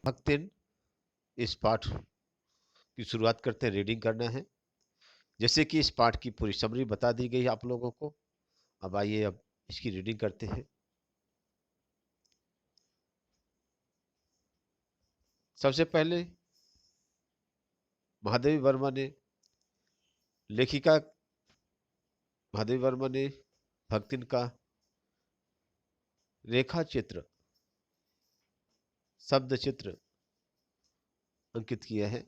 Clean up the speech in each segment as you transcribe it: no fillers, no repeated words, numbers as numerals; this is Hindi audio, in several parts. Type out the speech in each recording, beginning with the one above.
भक्तिन इस पाठ की शुरुआत करते हैं। रीडिंग करना है। जैसे कि इस पाठ की पूरी समरी बता दी गई है आप लोगों को। अब आइए अब इसकी रीडिंग करते हैं। सबसे पहले महादेवी वर्मा ने लेखिका महादेवी वर्मा ने भक्तिन का रेखा चित्र शब्द चित्र अंकित किया है।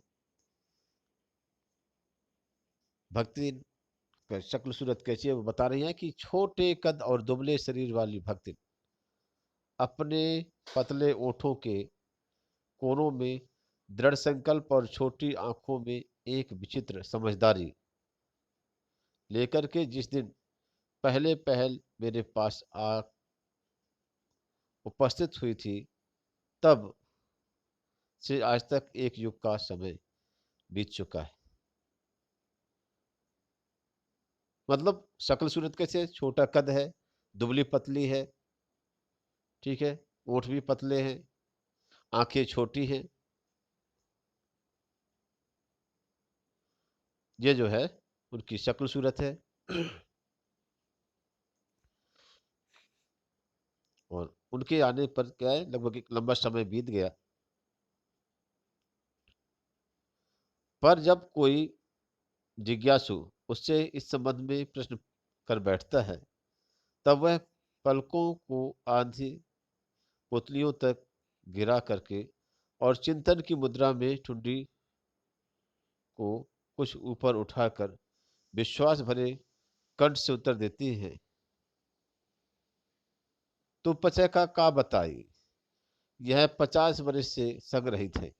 भक्तिन का शक्ल सूरत कैसी है वो बता रही है कि छोटे कद और दुबले शरीर वाली भक्तिन अपने पतले ओठों के कोनों में दृढ़ संकल्प और छोटी आंखों में एक विचित्र समझदारी लेकर के जिस दिन पहले पहल मेरे पास आ उपस्थित हुई थी, तब से आज तक एक युग का समय बीत चुका है। मतलब शक्ल सूरत कैसे? छोटा कद है, दुबली पतली है, ठीक है, ओठ भी पतले हैं, आंखें छोटी हैं। ये जो है उनकी शक्ल सूरत है। और उनके आने पर क्या है, लगभग एक लंबा समय बीत गया। पर जब कोई जिज्ञासु उससे इस संबंध में प्रश्न कर बैठता है, तब वह पलकों को आधी पुतलियों तक गिरा करके और चिंतन की मुद्रा में ठुड्डी को कुछ ऊपर उठाकर विश्वास भरे कंठ से उत्तर देती है, तो पचे का बताई, यह 50 वर्ष से संग रहित है।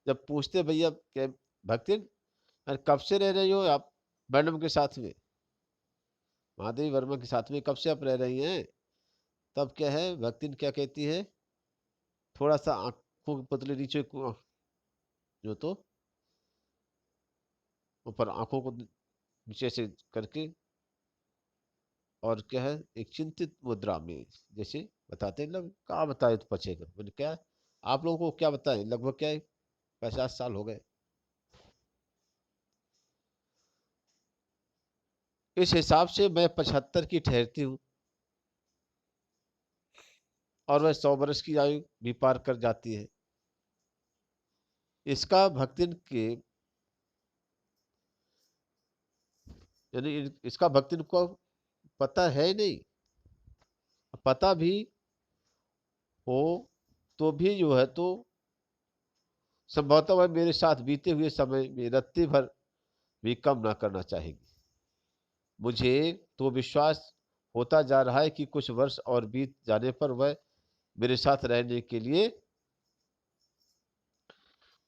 जब पूछते भैया क्या भक्तिन, अरे कब से रह रही हो आप मैडम के साथ में, महादेवी वर्मा के साथ में कब से आप रह रही हैं? तब क्या है, भक्तिन क्या कहती है, थोड़ा सा आंखों की पुतली नीचे को जो तो ऊपर आंखों को नीचे से करके, और क्या है, एक चिंतित मुद्रा में, जैसे बताते हैं लोग, क्या बताए तो पचेगा, मैंने क्या आप लोगों को क्या बताएं, लगभग क्या है 50 साल हो गए। इस हिसाब से मैं 75 की ठहरती हूँ, और वह 100 वर्ष की आयु भी पार कर जाती है। इसका भक्तिन के यानी इसका भक्तिन को पता है नहीं। पता भी हो तो भी जो है तो संभवतः वह मेरे साथ बीते हुए समय में रत्ती भर भी कम ना करना चाहेगी। मुझे तो विश्वास होता जा रहा है कि कुछ वर्ष और बीत जाने पर वह मेरे साथ रहने के लिए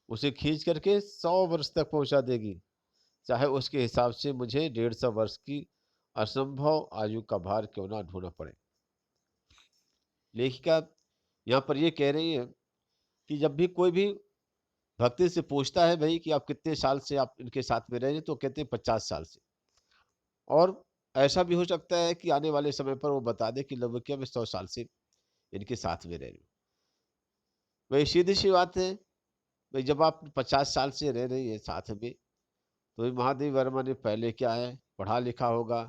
उसे खींच करके 100 वर्ष तक पहुंचा देगी, चाहे उसके हिसाब से मुझे 150 वर्ष की असंभव आयु का भार क्यों ना ढोना पड़े। लेखिका यहाँ पर ये कह रही है कि जब भी कोई भी भक्ति से पूछता है भाई कि आप कितने साल से आप इनके साथ में रह रहे हैं, तो कहते हैं 50 साल से। और ऐसा भी हो सकता है कि आने वाले समय पर वो बता दे कि लगभग क्या मैं 100 साल से इनके साथ में रह रही हूँ। वही सीधी सी बात है, भाई जब आप 50 साल से रह रही है साथ में, तो ये महादेव वर्मा ने पहले क्या है पढ़ा लिखा होगा,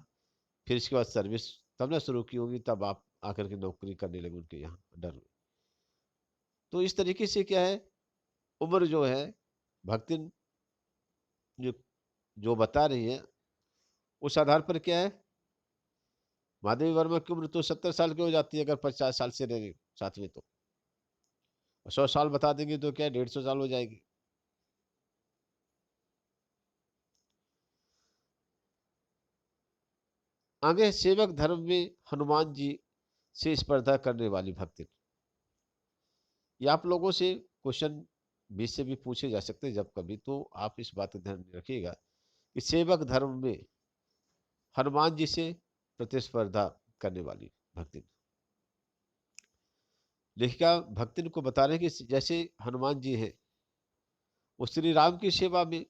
फिर इसके बाद सर्विस तब ना शुरू की होगी, तब आप आकर के नौकरी करने लगे उनके यहाँ अंडर में। तो इस तरीके से क्या है, उम्र जो है भक्ति जो जो बता रही है, उस आधार पर क्या है, महादेवी वर्मा की उम्र तो 70 साल की हो जाती है अगर 50 साल से रहेंगे साथ में, तो 100 साल बता देंगे तो क्या 150 साल हो जाएगी। आगे सेवक धर्म में हनुमान जी से स्पर्धा करने वाली भक्ति, ये आप लोगों से क्वेश्चन बीच से भी पूछे जा सकते हैं जब कभी, तो आप इस बात का ध्यान रखिएगा कि सेवक धर्म में हनुमान जी से प्रतिस्पर्धा करने वाली भक्ति। लेखिका भक्तिन को बता रहे हैं कि जैसे हनुमान जी हैं, वो श्री राम की सेवा में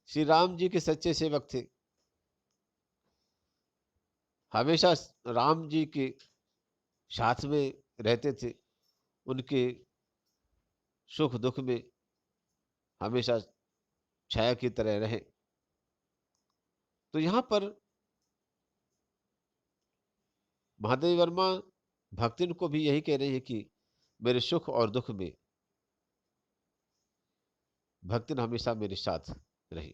श्री राम जी के सच्चे सेवक थे, हमेशा राम जी के साथ में रहते थे, उनके सुख दुख में हमेशा छाया की तरह रहे। तो यहाँ पर महादेवी वर्मा भक्तिन को भी यही कह रही है कि मेरे सुख और दुख में भक्तिन हमेशा मेरे साथ रही।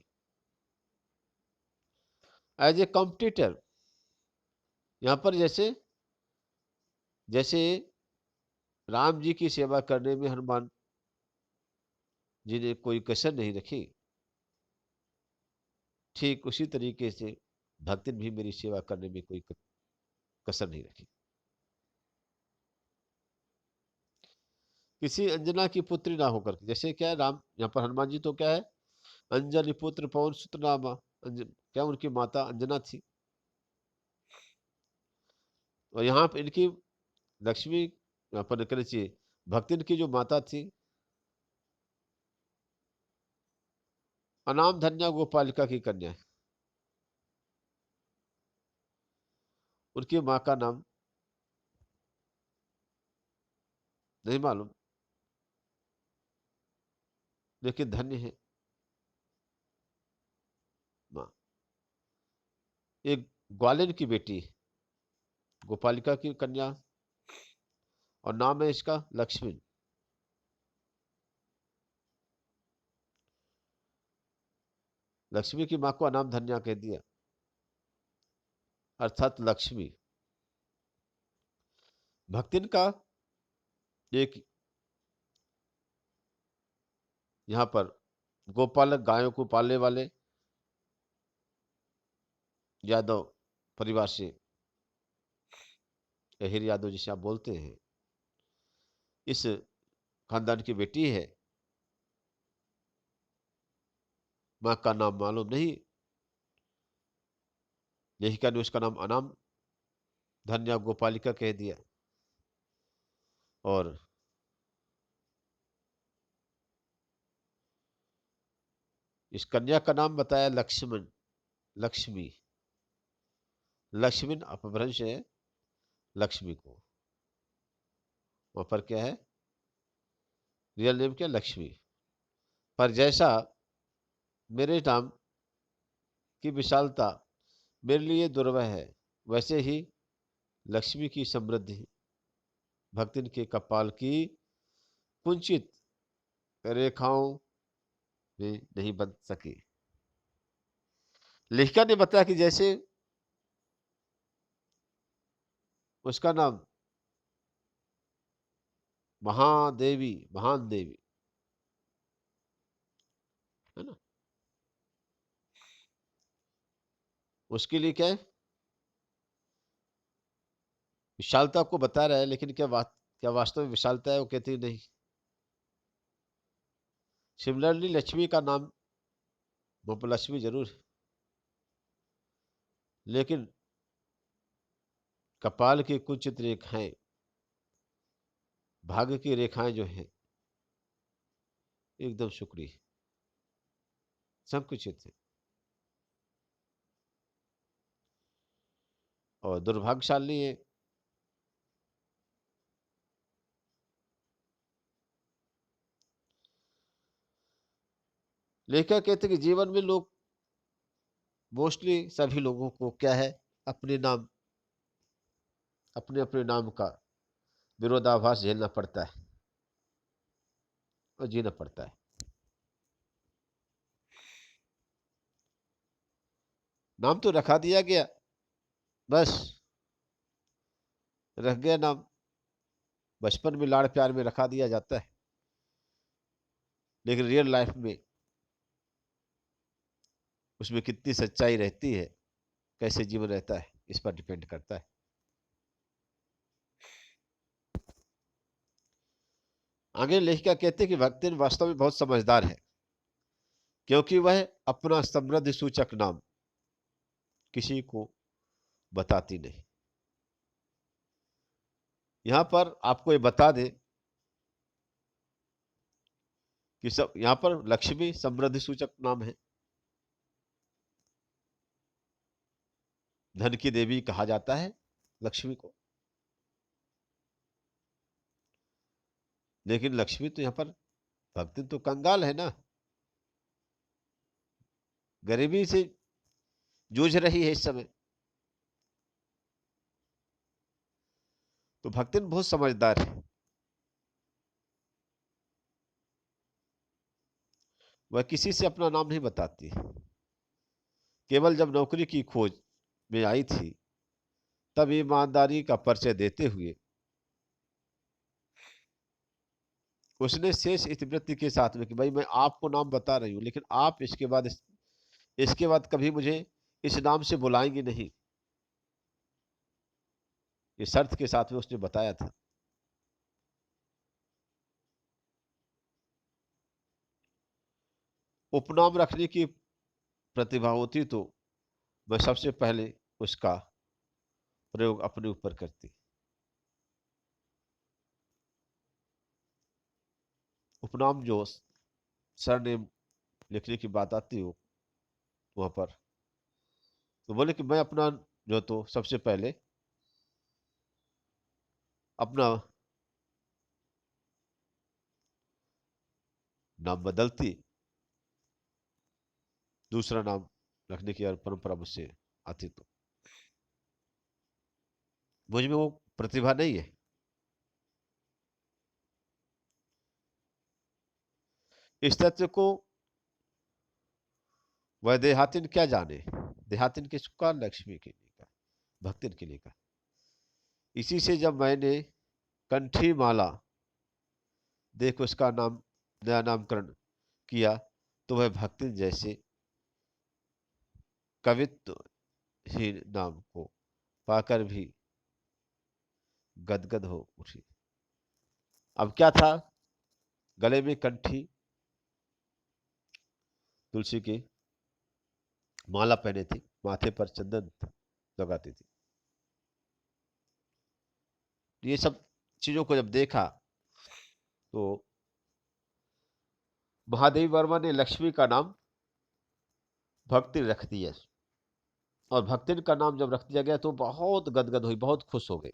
एज ए कॉम्पिटिटर, यहाँ पर जैसे जैसे राम जी की सेवा करने में हनुमान जी ने कोई कसर नहीं रखी, ठीक उसी तरीके से भक्तिन भी मेरी सेवा करने में कोई कसर नहीं रखी। किसी अंजना की पुत्री ना होकर के, जैसे क्या है राम, यहाँ पर हनुमान जी तो क्या है, अंजनी पुत्र पवन सुत नामा, क्या उनकी माता अंजना थी, और यहाँ पर इनकी लक्ष्मी, यहाँ पर कहना चाहिए भक्तिन की जो माता थी अनाम धन्या गोपालिका की कन्या है। उनकी माँ का नाम नहीं मालूम, लेकिन धन्य है माँ। एक ग्वालिन की बेटी है, गोपालिका की कन्या, और नाम है इसका लक्ष्मी। लक्ष्मी की माँ को अनाम धन्या कह दिया, अर्थात लक्ष्मी। भक्तिन का एक यहाँ पर गोपालक, गायों को पालने वाले यादव परिवार से, अहिर यादव जिसे आप बोलते हैं, इस खानदान की बेटी है। माँ का नाम मालूम नहीं, यही कारण उसका नाम अनाम धन्या गोपालिका कह दिया। और इस कन्या का नाम बताया लक्ष्मण, लक्ष्मी। लक्ष्मण अपभ्रंश है लक्ष्मी को, वहां पर क्या है, रियल नेम क्या, लक्ष्मी। पर जैसा मेरे नाम की विशालता मेरे लिए दुर्लभ है, वैसे ही लक्ष्मी की समृद्धि भक्तिन के कपाल की कुंचित रेखाओं में नहीं बन सकी। लेखिका ने बताया कि जैसे उसका नाम महादेवी, महान देवी है ना, उसके लिए क्या है, विशालता को बता रहा है, लेकिन क्या वास्तव में विशालता है, वो कहती नहीं। सिमिलरली लक्ष्मी का नाम लक्ष्मी जरूर है, लेकिन कपाल की कुंचित रेखाएं, भाग्य की रेखाएं जो हैं एकदम शुक्री है, संकुचित है, और दुर्भाग्यशाली है। लेखक कहते कि जीवन में लोग, मोस्टली सभी लोगों को क्या है, अपने नाम, अपने अपने नाम का विरोधाभास झेलना पड़ता है और जीना पड़ता है। नाम तो रखा दिया गया, बस रख गया नाम, बचपन में लाड़ प्यार में रखा दिया जाता है, लेकिन रियल लाइफ में उसमें कितनी सच्चाई रहती है, कैसे जीवन रहता है, इस पर डिपेंड करता है। आगे लेखिका कहते हैं कि भक्तिन वास्तव में बहुत समझदार है, क्योंकि वह अपना समृद्धि सूचक नाम किसी को बताती नहीं। यहां पर आपको ये बता दें कि सब यहां पर लक्ष्मी समृद्धि सूचक नाम है, धन की देवी कहा जाता है लक्ष्मी को। लेकिन लक्ष्मी तो यहाँ पर भक्ति तो कंगाल है ना, गरीबी से जूझ रही है इस समय। तो भक्तिन बहुत समझदार है। वह किसी से अपना नाम नहीं बताती। केवल जब नौकरी की खोज में आई थी, तब ईमानदारी का परिचय देते हुए उसने शेष इतिवृत्ति के साथ में कि भाई मैं आपको नाम बता रही हूं, लेकिन आप इसके बाद कभी मुझे इस नाम से बुलाएंगे नहीं, ये शर्त के साथ में उसने बताया था। उपनाम रखने की प्रतिभा होती तो मैं सबसे पहले उसका प्रयोग अपने ऊपर करती। उपनाम जो सरनेम लिखने की बात आती हो वहां पर, तो बोले कि मैं अपना जो तो सबसे पहले अपना नाम बदलती, दूसरा नाम रखने की अगर परंपरा मुझसे आती तो। मुझ में वो प्रतिभा नहीं है। इस तथ्य को वह देहातिन क्या जाने। देहातिन किसको कहा? लक्ष्मी के लिए का, भक्तिन के लिए का। इसी से जब मैंने कंठी माला देख उसका नाम नया नामकरण किया, तो वह भक्तिन जैसे कवित्वहीन नाम को पाकर भी गदगद हो उठी। अब क्या था? गले में कंठी तुलसी की माला पहने थी, माथे पर चंदन लगाती थी। ये सब चीजों को जब देखा तो महादेवी वर्मा ने लक्ष्मी का नाम भक्ति रख दिया। और भक्तिन का नाम जब रख दिया गया तो बहुत गदगद हुई, बहुत खुश हो गई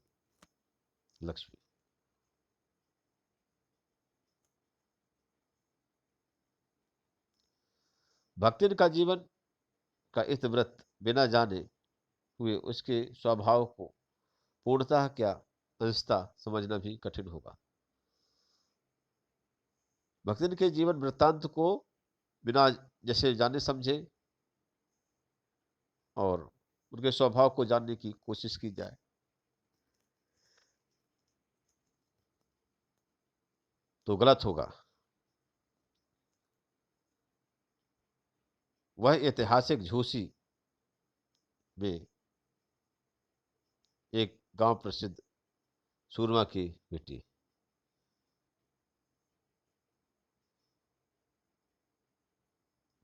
लक्ष्मी। भक्तिन का जीवन का इस व्रत बिना जाने हुए उसके स्वभाव को पूर्णतः क्या अंशतः समझना भी कठिन होगा। भक्तिन के जीवन वृत्तांत को बिना जैसे जाने समझे और उनके स्वभाव को जानने की कोशिश की जाए तो गलत होगा। वह ऐतिहासिक झूसी में एक गांव प्रसिद्ध सूरमा की बेटी।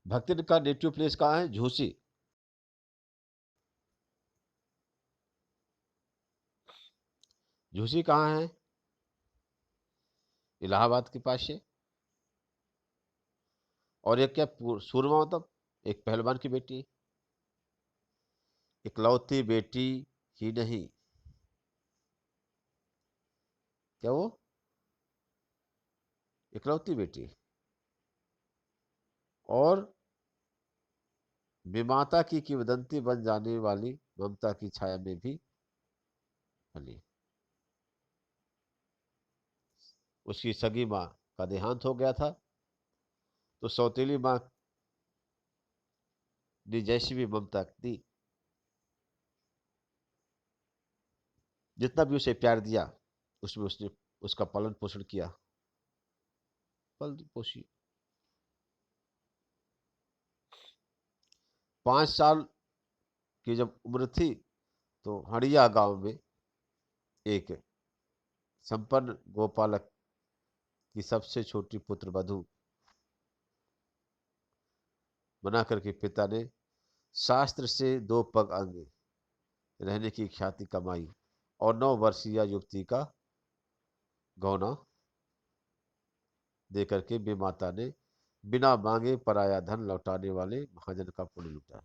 भक्तिन का नेटिव प्लेस कहाँ है? झूसी। झूसी कहाँ है? इलाहाबाद के पास है। और एक क्या सूरमा मतलब एक पहलवान की बेटी, इकलौती बेटी ही नहीं, क्या वो इकलौती बेटी और विमाता की किंवदंती बन जाने वाली ममता की छाया में भी फली। उसकी सगी माँ का देहांत हो गया था, तो सौतेली माँ ने जैसी भी ममता दी, जितना भी उसे प्यार दिया, उसमें उसने उसका पालन पोषण किया, पल पोषी। 5 साल की जब उम्र थी तो हड़िया गांव में एक संपन्न गोपालक की सबसे छोटी पुत्र वधु बना करके पिता ने शास्त्र से 2 पग अंग रहने की ख्याति कमाई और 9 वर्षीय युवती का गौना देकर के विमाता ने बिना मांगे पराया धन लौटाने वाले महाजन का पुण्य लूटा।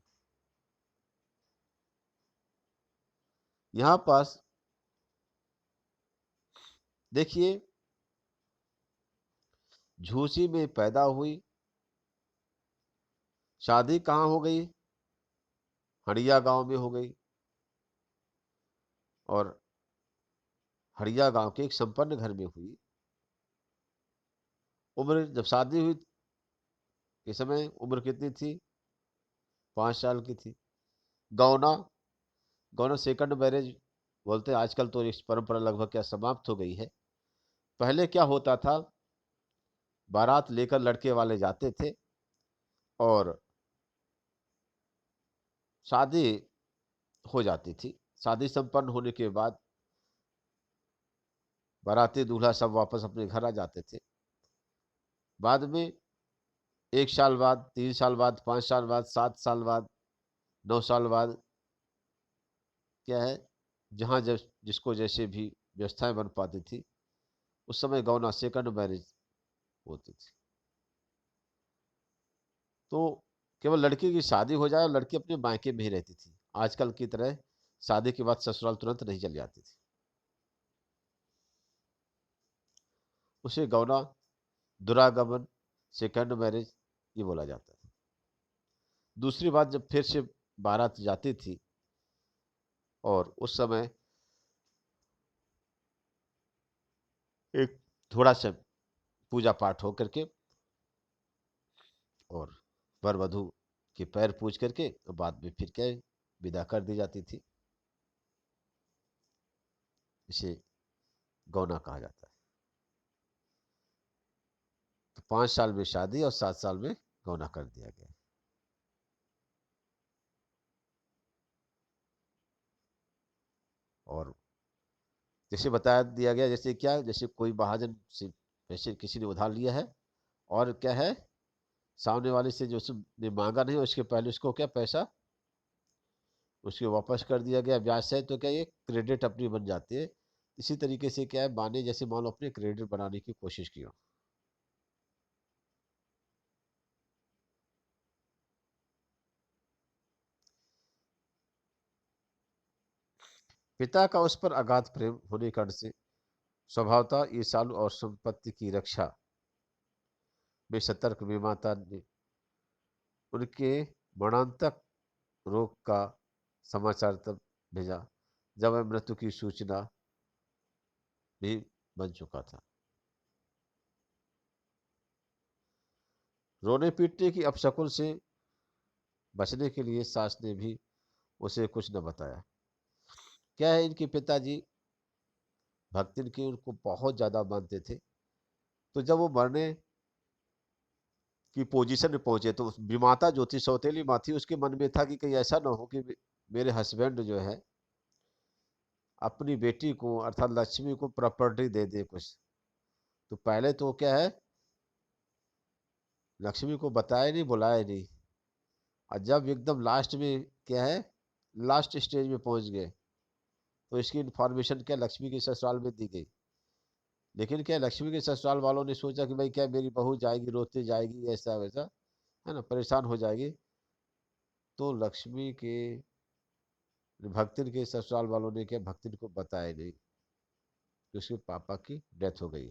यहाँ पास देखिए, झूसी में पैदा हुई, शादी कहाँ हो गई, हड़िया गांव में हो गई। और हड़िया गांव के एक संपन्न घर में हुई। उम्र जब शादी हुई के समय उम्र कितनी थी, 5 साल की थी। गौना, गौना सेकंड मैरिज बोलते हैं। आजकल तो इस परंपरा लगभग क्या समाप्त हो गई है। पहले क्या होता था, बारात लेकर लड़के वाले जाते थे और शादी हो जाती थी। शादी संपन्न होने के बाद बाराती दूल्हा सब वापस अपने घर आ जाते थे। बाद में 1 साल बाद, 3 साल बाद, 5 साल बाद, 7 साल बाद, 9 साल बाद क्या है, जहाँ जिसको जैसे भी व्यवस्थाएं बन पाती थी उस समय गौना सेकंड मैरिज होती थी। तो केवल लड़की की शादी हो जाए और लड़की अपने मायके में ही रहती थी। आजकल की तरह शादी के बाद ससुराल तुरंत नहीं चली जाती थी। उसे गौना, दुरागमन, सेकंड मैरिज ये बोला जाता था। दूसरी बात, जब फिर से बारात जाती थी और उस समय एक थोड़ा सा पूजा पाठ हो करके और वर वधु के पैर पूज करके और बाद में फिर क्या है, विदा कर दी जाती थी। इसे गौना कहा जाता है। तो 5 साल में शादी और 7 साल में गौना कर दिया गया। और जैसे बता दिया गया, जैसे क्या, जैसे कोई महाजन से पैसे किसी ने उधार लिया है और क्या है, सामने वाले से जो उसने मांगा नहीं उसके पहले उसको क्या पैसा उसके वापस कर दिया गया ब्याज से, तो क्या ये क्रेडिट अपनी बन जाती है। इसी तरीके से क्या है, माने जैसे मान लो अपने क्रेडिट बनाने की कोशिश की हो। पिता का उस पर अगाध प्रेम होने कारण से स्वभावतः ईर्ष्यालु और संपत्ति की रक्षा में सतर्क विमाता ने उनके मरणांतक रोग का समाचार तब भेजा जब वह मृत्यु की सूचना भी बन चुका था। रोने पीटने की अपशकुन से बचने के लिए सास ने भी उसे कुछ न बताया। क्या है, इनके पिताजी भक्तिन की उनको बहुत ज्यादा मानते थे। तो जब वो मरने की पोजीशन में पहुंचे तो विमाता जो थी, सौतेली माँ थी, उसके मन में था कि कहीं ऐसा ना हो कि मेरे हस्बैंड जो है अपनी बेटी को अर्थात लक्ष्मी को प्रॉपर्टी दे दे कुछ। तो पहले तो क्या है, लक्ष्मी को बताया नहीं, बुलाया नहीं। और जब एकदम लास्ट में क्या है, लास्ट स्टेज में पहुंच गए तो इसकी इन्फॉर्मेशन क्या लक्ष्मी के ससुराल में दी गई। लेकिन क्या लक्ष्मी के ससुराल वालों ने सोचा कि भाई क्या मेरी बहू जाएगी, रोते जाएगी, ऐसा वैसा, है ना, परेशान हो जाएगी। तो लक्ष्मी के भक्तिन के ससुराल वालों ने क्या भक्तिन को बताया नहीं कि उसके पापा की डेथ हो गई।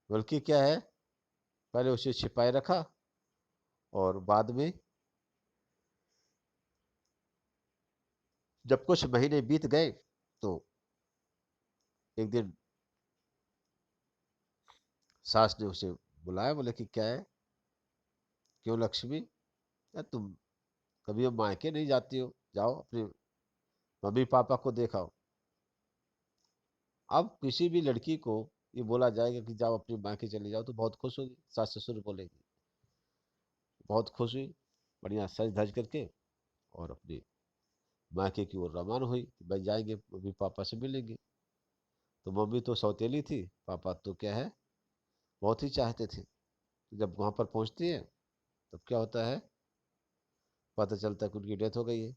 बल्कि क्या है, पहले उसे छिपाए रखा और बाद में जब कुछ महीने बीत गए तो एक दिन सास ने उसे बुलाया, बोले कि क्या है, क्यों लक्ष्मी, या तुम कभी अब मायके नहीं जाती हो, जाओ अपने मम्मी पापा को देखाओ। अब किसी भी लड़की को ये बोला जाएगा कि जाओ अपनी मायके चले जाओ तो बहुत खुश होगी, सास ससुर बोलेंगे। बहुत खुश हुई, बढ़िया सज धज करके और अपनी मायके की ओर रवाना हुई कि भाई जाएंगे मम्मी पापा से मिलेंगे। तो मम्मी तो सौतेली थी, पापा तो क्या है, बहुत ही चाहते थे। जब वहां पर पहुंचती है तब क्या होता है, पता चलता है कि उनकी डेथ हो गई है।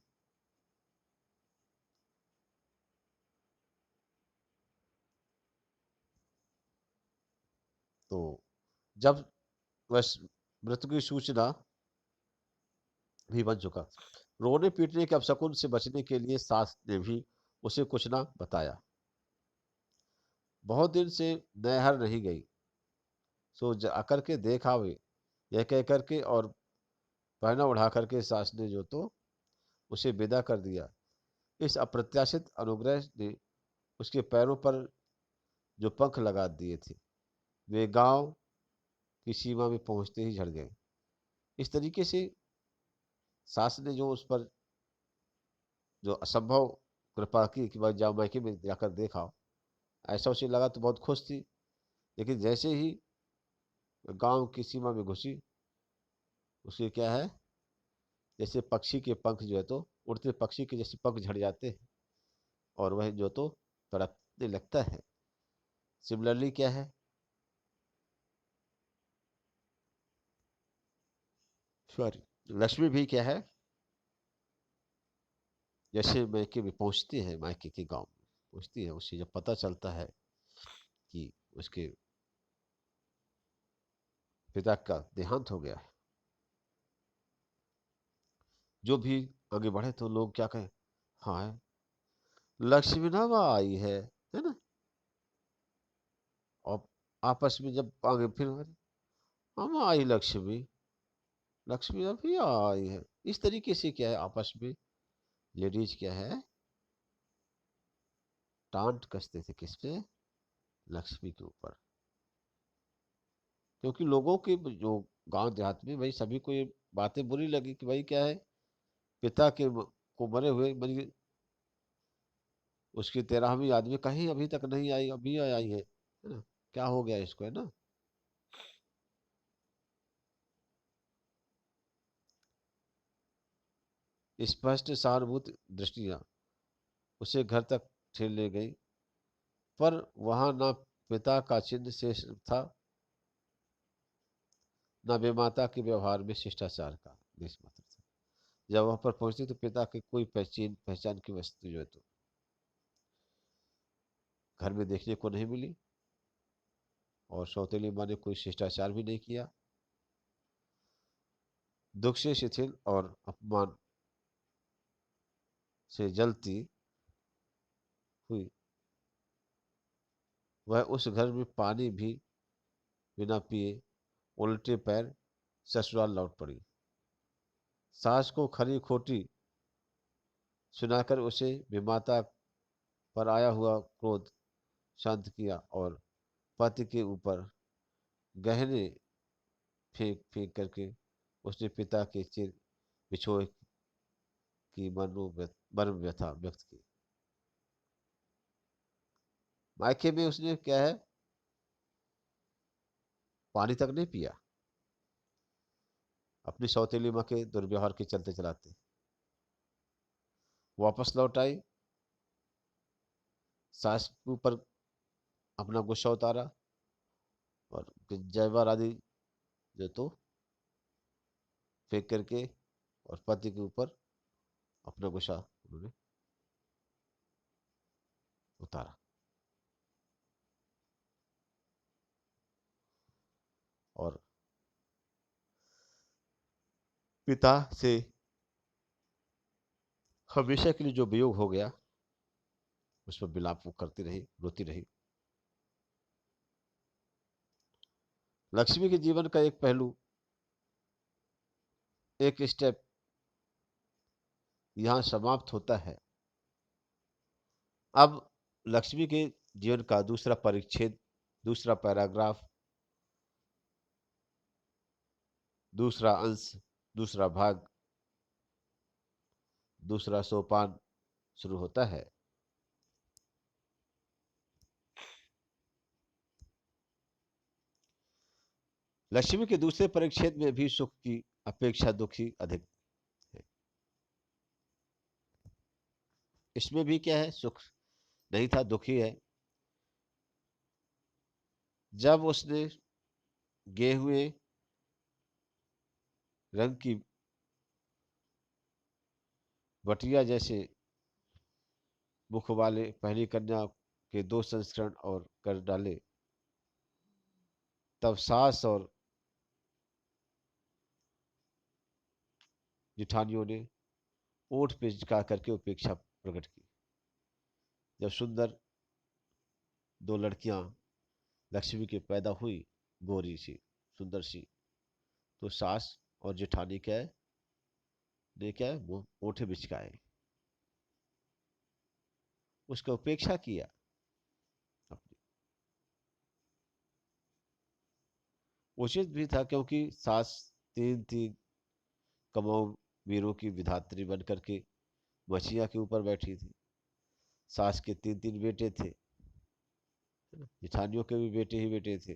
तो जब वह मृत्यु की सूचना भी बन चुका, रोने पीटने के अपशकुन से बचने के लिए सास ने भी उसे कुछ ना बताया। बहुत दिन से नैहर नहीं गई, सो जाकर के देखा वे, यह कह करके और पहना उठा करके सास ने जो तो उसे विदा कर दिया। इस अप्रत्याशित अनुग्रह ने उसके पैरों पर जो पंख लगा दिए थे, वे गांव की सीमा में पहुंचते ही झड़ गए। इस तरीके से सास ने जो उस पर जो असंभव कृपा की कि भाई जाओ मायके में जाकर देखा, ऐसा उसे लगा तो बहुत खुश थी। लेकिन जैसे ही गांव की सीमा में घुसी, उसके क्या है, जैसे पक्षी के पंख जो है तो उड़ते पक्षी के जैसे पंख झड़ जाते हैं और वह जो तो तड़पने लगता है। सिमिलरली क्या है, सॉरी, लक्ष्मी भी क्या है, जैसे मायके में पहुंचती है, मायके के गांव में पहुंचती है, उसे जब पता चलता है कि उसके पिता का देहांत हो गया है, जो भी आगे बढ़े तो लोग क्या कहें, हाँ लक्ष्मी ना वह आई है ना। और आपस में जब आगे फिर हम आई लक्ष्मी, लक्ष्मी अभी आई है, इस तरीके से क्या है आपस में लेडीज क्या है टांट कसते थे, किस पे, लक्ष्मी के ऊपर। क्योंकि लोगों के जो गांव देहात में भाई सभी को ये बातें बुरी लगी कि भाई क्या है, पिता के को मरे हुए मरी उसकी 13वीं आदमी कहीं अभी तक नहीं आई, अभी आई है ना, क्या हो गया इसको, है ना। स्पष्ट सहानुभूति दृष्टियां उसे घर तक ठेल ले गई, पर वहां ना पिता का चिन्ह शेष था, ना बेमाता के व्यवहार में शिष्टाचार का देश मात्र था। जब वहां पर पहुंची तो पिता की कोई पहचान पहचान की वस्तु जो है तो घर में देखने को नहीं मिली, और सौतेली माँ ने कोई शिष्टाचार भी नहीं किया। दुख से शिथिल और अपमान से जलती हुई वह उस घर में पानी भी बिना पिए उल्टे पैर ससुराल लौट पड़ी। सास को खरी खोटी सुनाकर उसे विमाता पर आया हुआ क्रोध शांत किया, और पति के ऊपर गहने फेंक फेंक करके उसने पिता के चिर बिछोए की मर्म व्यथा व्यक्त की। मायके में उसने क्या है, पानी तक नहीं पिया, अपनी सौतेली माँ के दुर्व्यवहार के चलते चलाते। वापस लौट आई, सास के ऊपर अपना गुस्सा उतारा, और जयवर आदि जो तो फेंक करके और पति के ऊपर अपना गुस्सा उन्होंने उतारा। और पिता से हमेशा के लिए जो वियोग हो गया, उस पर विलाप वो करती रही, रोती रही। लक्ष्मी के जीवन का एक पहलू, एक स्टेप यहाँ समाप्त होता है। अब लक्ष्मी के जीवन का दूसरा परिच्छेद, दूसरा पैराग्राफ, दूसरा अंश, दूसरा भाग, दूसरा सोपान शुरू होता है। लक्ष्मी के दूसरे परिच्छेद में भी सुख की अपेक्षा दुखी अधिक है। इसमें भी क्या है, सुख नहीं था, दुखी है। जब उसने गेहुए रंग की बटिया जैसे मुख वाले पहली कन्या के 2 संस्करण और कर डाले, तब सास और जिठानियों ने ओठ पे झुका करके उपेक्षा प्रकट की। जब सुंदर दो लड़कियां लक्ष्मी की पैदा हुई, गोरी सी, सुंदर सी। तो सास और जेठानी क्या है, ने क्या है, वो ओठे बिचकाए, उसका उपेक्षा किया अपनी। उचित भी था, क्योंकि सास तीन तीन कमाऊ वीरों की विधात्री बन करके मछिया के ऊपर बैठी थी। सास के तीन तीन बेटे थे, जेठानियों के भी बेटे ही बेटे थे।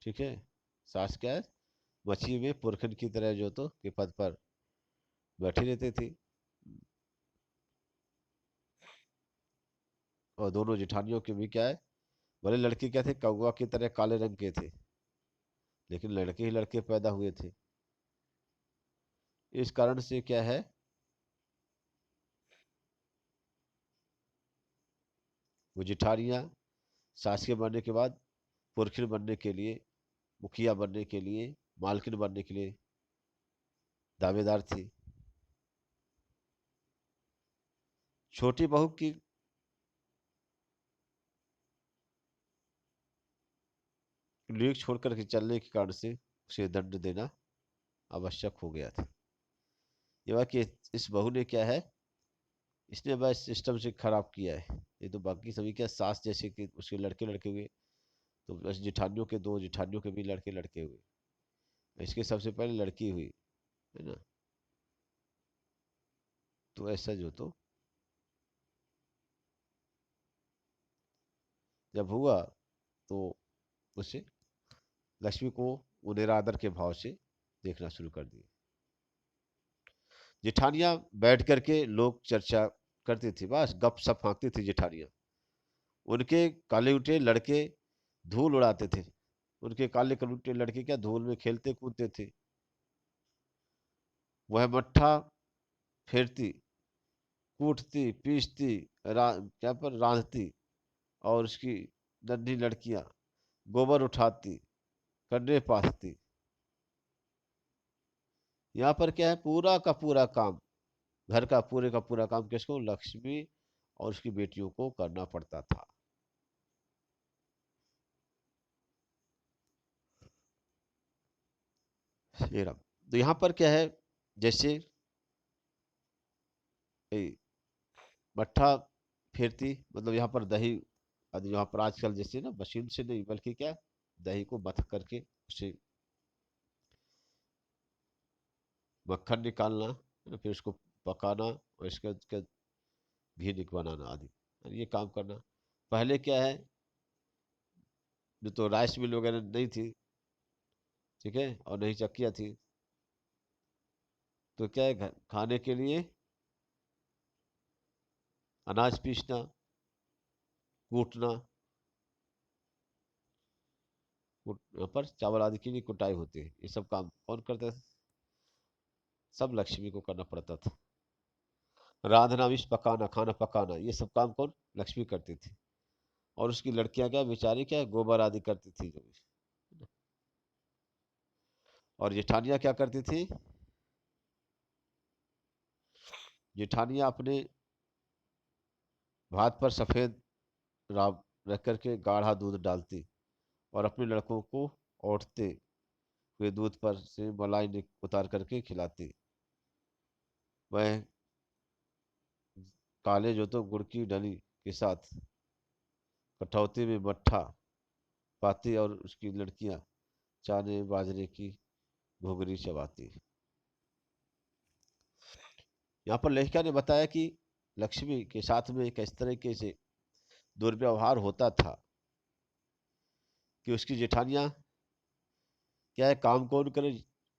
ठीक है। सास क्या है, मछली में पुरखन की तरह जो तो के पद पर बैठी रहती थी। और दोनों जेठानियों के भी क्या है, भले लड़के क्या थे, कौवा की तरह काले रंग के थे, लेकिन लड़के ही लड़के पैदा हुए थे। इस कारण से क्या है, वो जेठानियां सास के बनने के बाद पुरखिन बनने के लिए, मुखिया बनने के लिए, मालकिन बनने के लिए दावेदार थी। छोटी बहू की लीक छोड़ करके चलने के कारण से उसे दंड देना आवश्यक हो गया था। ये हुआ कि इस बहू ने क्या है, इसने बस सिस्टम से खराब किया है। ये तो बाकी सभी क्या, सास जैसे कि उसके लड़के लड़के हुए, तो बस जेठानियों के, दो जेठानियों के भी लड़के लड़के हुए, इसके सबसे पहले लड़की हुई, है ना। तो ऐसा जो तो जब हुआ, तो उसे लक्ष्मी को वो निरादर के भाव से देखना शुरू कर दिया। जेठानियां बैठ करके लोग चर्चा करती थी, बस गप सप हाँकती थी जेठानियां। उनके काले उठे लड़के धूल उड़ाते थे, उनके काले कलुटे लड़के क्या धूल में खेलते कूदते थे। वह मट्ठा फेरती, कूटती, पीसती, क्या पर रांधती, और उसकी नन्ही लड़कियां गोबर उठाती, कंडे पाथती। यहाँ पर क्या है, पूरा का पूरा काम, घर का पूरे का पूरा काम किसको, लक्ष्मी और उसकी बेटियों को करना पड़ता था। ये रहा। तो यहाँ पर क्या है, जैसे ए, मट्ठा फेरती, मतलब यहाँ पर दही, यहाँ पर आजकल जैसे ना मशीन से नहीं, बल्कि क्या, दही को मथ करके उसे मक्खन निकालना, है ना, फिर उसको पकाना, और इसके घी बनाना आदि, ये काम करना। पहले क्या है, जो तो राइस मिल वगैरह नहीं थी, ठीक है, और नहीं चक्कियाँ थी, तो क्या है, खाने के लिए अनाज पीसना, कूटना, यहाँ पर चावल आदि की भी कुटाई होती है, ये सब काम कौन करता था, सब लक्ष्मी को करना पड़ता था। रांधना भी, पकाना, खाना पकाना, ये सब काम कौन, लक्ष्मी करती थी। और उसकी लड़कियां क्या बेचारी क्या गोबर आदि करती थी जो भी। और जेठानियां क्या करती थी, जेठानियां अपने भात पर सफेद राब रख करके गाढ़ा दूध डालती, और अपने लड़कों को औटते हुए दूध पर से मलाई उतार करके खिलाती। वह काले जो तो गुड़ की डली के साथ कठौती में मट्ठा पाती, और उसकी लड़कियां चाने बाजरे की घुघरी चबाती। यहाँ पर लेखिका ने बताया कि लक्ष्मी के साथ में एक इस तरीके से दुर्व्यवहार होता था कि उसकी जेठानियां क्या है, काम कौन करे,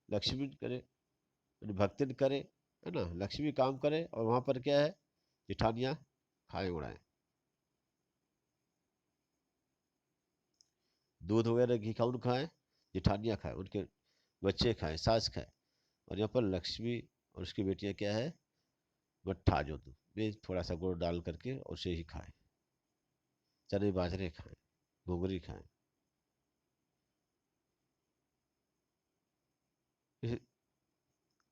लक्ष्मी करे, यानी भक्ति करे, है ना, लक्ष्मी काम करे, और वहां पर क्या है, जेठानियां खाए उड़ाए, दूध वगैरह घी कौन खाए, जेठानियां खाए, उनके बच्चे खाए, सास खाए। और यहाँ पर लक्ष्मी और उसकी बेटियां क्या है, मट्ठा जो दूध में थोड़ा सा गुड़ डाल करके और उसे ही खाए, चने बाजरे खाएं, घुघरी खाएं।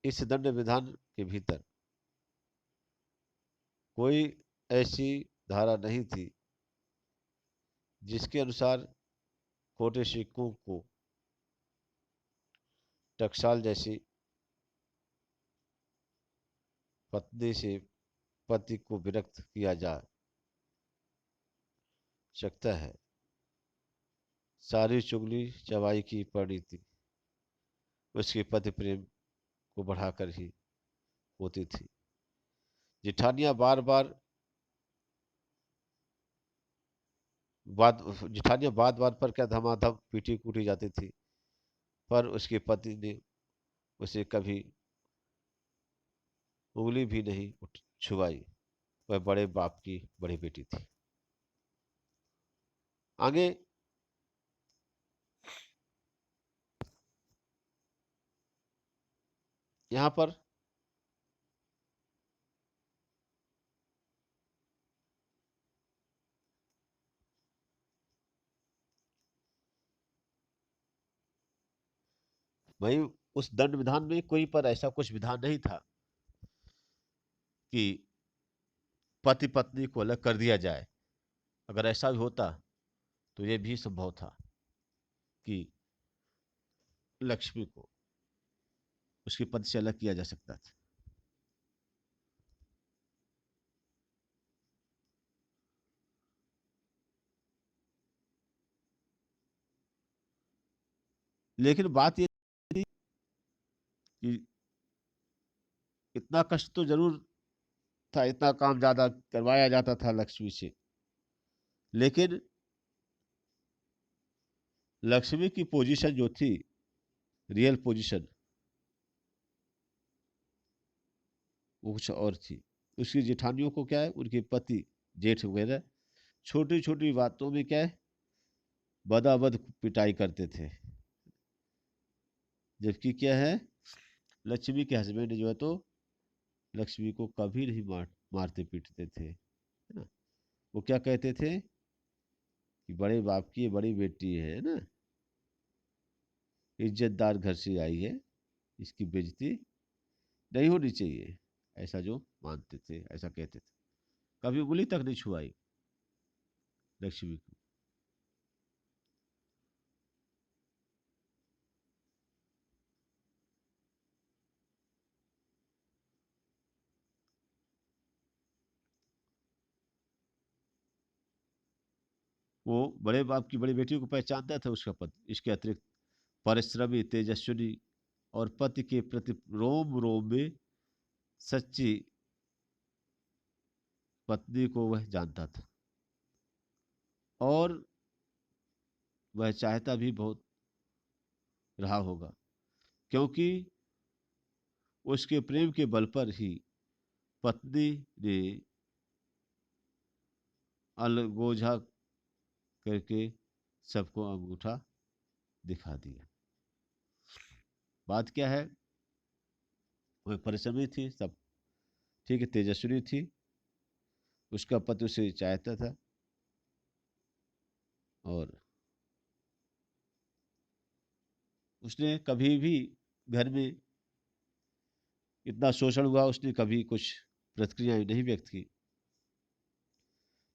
इस दंड विधान के भीतर कोई ऐसी धारा नहीं थी जिसके अनुसार खोटे सिक्कों को टकसाल जैसी पत्नी से पति को विरक्त किया जा सकता है। सारी चुगली चवाई की परिणति उसके पति प्रेम को बढ़ाकर ही होती थी। जिठानियां बार बार बात बात पर क्या धमाधम पीटी कूटी जाती थी, पर उसके पति ने उसे कभी उंगली भी नहीं छुआई। वह बड़े बाप की बड़ी बेटी थी। आगे यहाँ पर वही उस दंड विधान में कोई पर ऐसा कुछ विधान नहीं था कि पति पत्नी को अलग कर दिया जाए। अगर ऐसा भी होता तो यह भी संभव था कि लक्ष्मी को उसके पति से अलग किया जा सकता था। लेकिन बात यह थी कि इतना कष्ट तो जरूर था, इतना काम ज्यादा करवाया जाता था लक्ष्मी से, लेकिन लक्ष्मी की पोजीशन जो थी, रियल पोजीशन, वो कुछ और थी। उसकी जेठानियों को क्या है, उनके पति जेठ वगैरह छोटी छोटी बातों में क्या है, बदाबद पिटाई करते थे। जबकि क्या है, लक्ष्मी के हस्बैंड जो है तो लक्ष्मी को कभी नहीं मारते पीटते थे, है ना। वो क्या कहते थे कि बड़े बाप की ये बड़ी बेटी है ना, इज्जतदार घर से आई है, इसकी बेइज्जती नहीं होनी चाहिए, ऐसा जो मानते थे, ऐसा कहते थे। कभी उंगली तक नहीं छुआई लक्ष्मी को। वो बड़े बाप की बड़ी बेटी को पहचानता था उसका पति। इसके अतिरिक्त परिश्रमी, तेजस्विनी और पति के प्रति रोम रोम में सच्ची पत्नी को वह जानता था। और वह चाहता भी बहुत रहा होगा, क्योंकि उसके प्रेम के बल पर ही पत्नी ने अलगोजा करके सबको अंगूठा दिखा दिया। बात क्या है, वह परिश्रमी थी, सब ठीक है, तेजस्वी थी, उसका पति उसे चाहता था, और उसने कभी भी घर में इतना शोषण हुआ, उसने कभी कुछ प्रतिक्रिया नहीं व्यक्त की।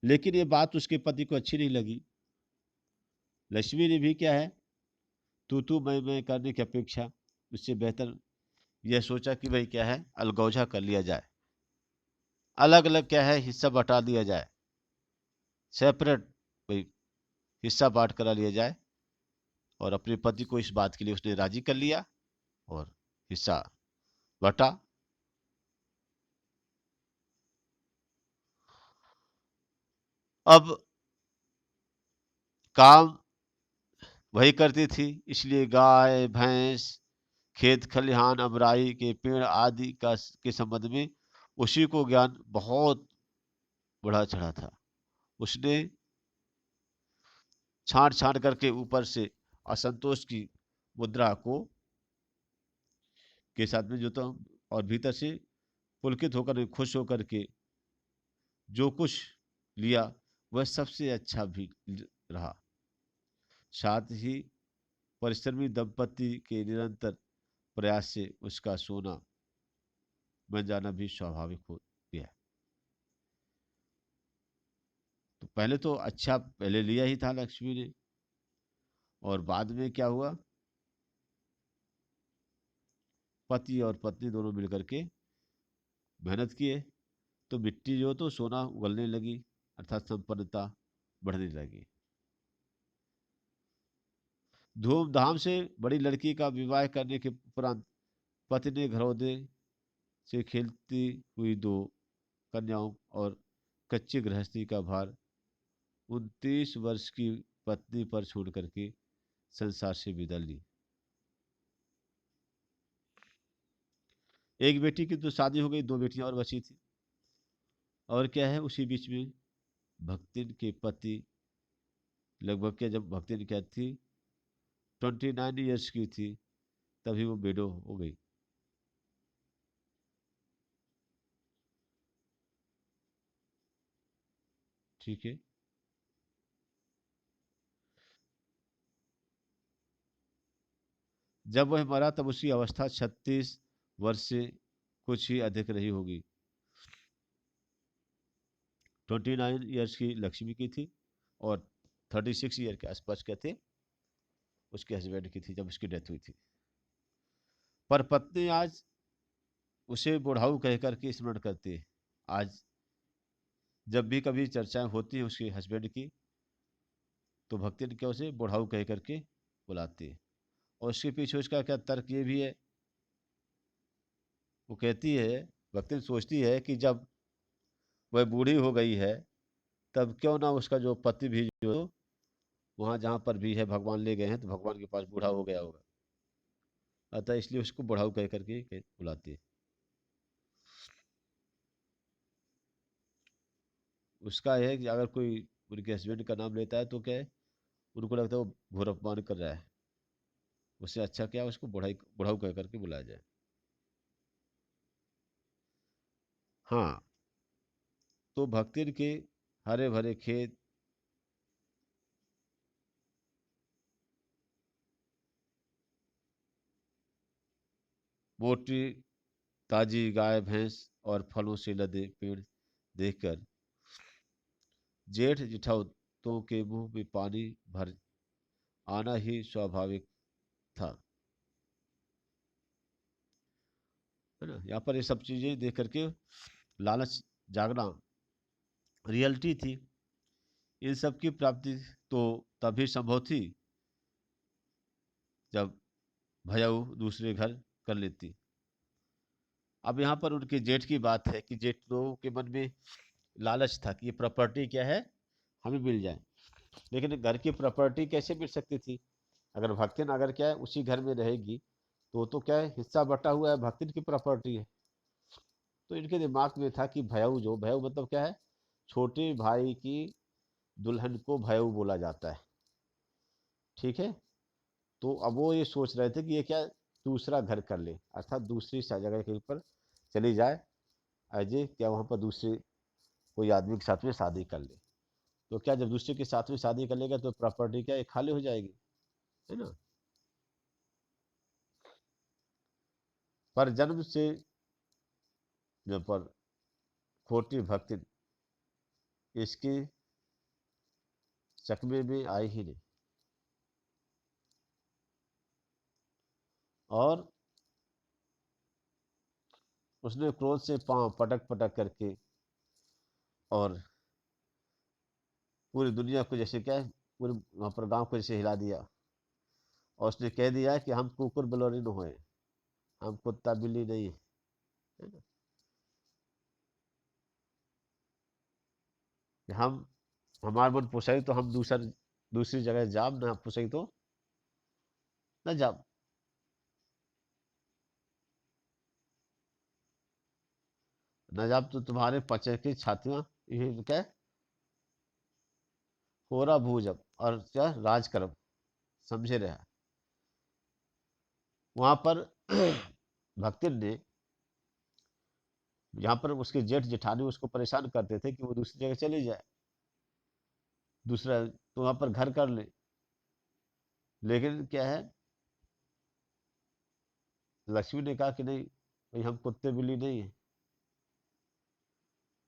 लेकिन ये बात उसके पति को अच्छी नहीं लगी। लक्ष्मी ने भी क्या है, तू मैं करने की अपेक्षा उससे बेहतर यह सोचा कि भाई क्या है, अलगौजा कर लिया जाए, अलग अलग क्या है, हिस्सा बटा दिया जाए, सेपरेट भाई हिस्सा बांट करा लिया जाए। और अपने पति को इस बात के लिए उसने राजी कर लिया और हिस्सा बटा। अब काम वही करती थी, इसलिए गाय भैंस, खेत खलिहान, अमराई के पेड़ आदि का के संबंध में उसी को ज्ञान बहुत बढ़ा चढ़ा था। उसने छांट छांट करके ऊपर से असंतोष की मुद्रा को के साथ में जोता, और भीतर से पुलकित होकर खुश होकर के जो कुछ लिया वह सबसे अच्छा भी रहा। साथ ही परिश्रमी दंपति के निरंतर प्रयास से उसका सोना बन जाना भी स्वाभाविक हो गया। पहले तो अच्छा पहले लिया ही था लक्ष्मी ने, और बाद में क्या हुआ, पति और पत्नी दोनों मिलकर के मेहनत किए, तो मिट्टी जो तो सोना उगलने लगी, अर्थात संपन्नता बढ़ने लगी। धूमधाम से बड़ी लड़की का विवाह करने के उपरांत पति ने घरौंदे से खेलती हुई दो कन्याओं और कच्ची गृहस्थी का भार 29 वर्ष की पत्नी पर छोड़ करके संसार से विदा ली। एक बेटी की तो शादी हो गई, दो बेटियां और बची थी। और क्या है, उसी बीच में भक्तिन के पति, लगभग क्या, जब भक्तिन क्या थी 29 ईयर्स की थी, तभी वो बेडो हो गई। ठीक है। जब वह मरा तब उसकी अवस्था 36 वर्ष से कुछ ही अधिक रही होगी। 29 ईयर्स की लक्ष्मी की थी, और 36 ईयर के आसपास क्या थे, उसके हस्बैंड की थी जब उसकी डेथ हुई थी। पर पत्नी आज उसे बुढ़ाऊ कह करके स्मरण करती है। आज जब भी कभी चर्चाएं होती हैं उसके हस्बैंड की, तो भक्ति ने क्या उसे बुढ़ाऊ कह करके बुलाती है। और उसके पीछे उसका क्या तर्क ये भी है, वो कहती है, भक्ति सोचती है कि जब वह बूढ़ी हो गई है, तब क्यों ना उसका जो पति भी जो वहां जहां पर भी है भगवान ले गए हैं, तो भगवान के पास बूढ़ा हो गया होगा। अतः इसलिए उसको बुढ़ाऊ कह करके बुलाती है। उसका है कि अगर कोई उनके हस्बैंड का नाम लेता है तो क्या है, उनको लगता है वो घोर अपमान कर रहा है। उससे अच्छा क्या, उसको बुढ़ाई बुढ़ाऊ कह करके बुलाया जाए। हाँ, तो भक्तिन के हरे भरे खेत, मोटी ताजी गाय भैंस और फलों से लदे पेड़ देखकर जेठ जिठावतों के मुंह में पानी भर आना ही स्वाभाविक था। है ना, यहाँ पर ये सब चीजें देख करके लालच जागना रियलिटी थी। इन सब की प्राप्ति तो तभी संभव थी जब भयऊ दूसरे घर कर लेती। अब यहाँ पर उनके जेठ की बात है कि जेठ लोगों के मन में लालच था कि ये प्रॉपर्टी क्या है, हमें मिल जाए। लेकिन घर की प्रॉपर्टी कैसे मिल सकती थी, अगर भक्तिन अगर क्या है उसी घर में रहेगी, तो क्या है, हिस्सा बटा हुआ है, भक्तिन की प्रॉपर्टी है। तो इनके दिमाग में था कि भयऊ, जो भयऊ मतलब क्या है, छोटे भाई की दुल्हन को भयऊ बोला जाता है। ठीक है। तो अब वो ये सोच रहे थे कि ये क्या, दूसरा घर कर ले, अर्थात दूसरी जगह के ऊपर चली जाए, अजय क्या वहाँ पर दूसरे कोई आदमी के साथ में शादी कर ले। तो क्या, जब दूसरे के साथ में शादी कर लेगा तो प्रॉपर्टी क्या है, खाली हो जाएगी, है ना। पर जन्म से जो पर खोटी भक्ति इसकी चकमे में आई ही नहीं। और उसने क्रोध से पांव पटक पटक करके और पूरी दुनिया को जैसे क्या है, पूरे वहाँ पर गांव को जैसे हिला दिया। और उसने कह दिया कि हम कुकुर बिलोरी न हुए, हम कुत्ता बिल्ली नहीं है ना, कि हम हमार मन पोसाई तो हम दूसरी जगह जाम, ना पोसाई तो न जाम। न जाम तो तुम्हारे पचे की छातियां, ये क्या है, कोरा भूजब और क्या राज करम, समझे रहा। वहां पर भक्ति ने, यहाँ पर उसके जेठ जेठानी उसको परेशान करते थे कि वो दूसरी जगह चली जाए, दूसरा तो वहां पर घर कर ले। लेकिन क्या है, लक्ष्मी ने कहा कि नहीं भाई, हम कुत्ते बिल्ली नहीं है,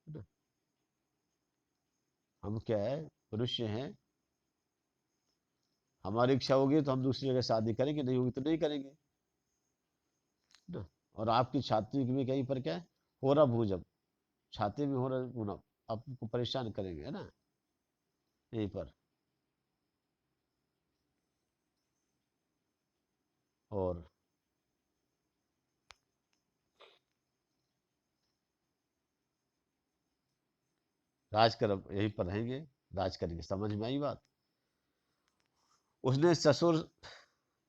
है ना? हम क्या है, मनुष्य हैं, हमारी इच्छा होगी तो हम दूसरी जगह शादी करेंगे, नहीं होगी तो नहीं करेंगे ना। और आपकी छाती में कहीं पर क्या है, हो रहा भूजब, छाती में हो रहा होना, आपको परेशान करेंगे, है ना, यहीं पर। और राज कर यहीं पर रहेंगे, राज करेंगे, समझ में आई बात। उसने ससुर,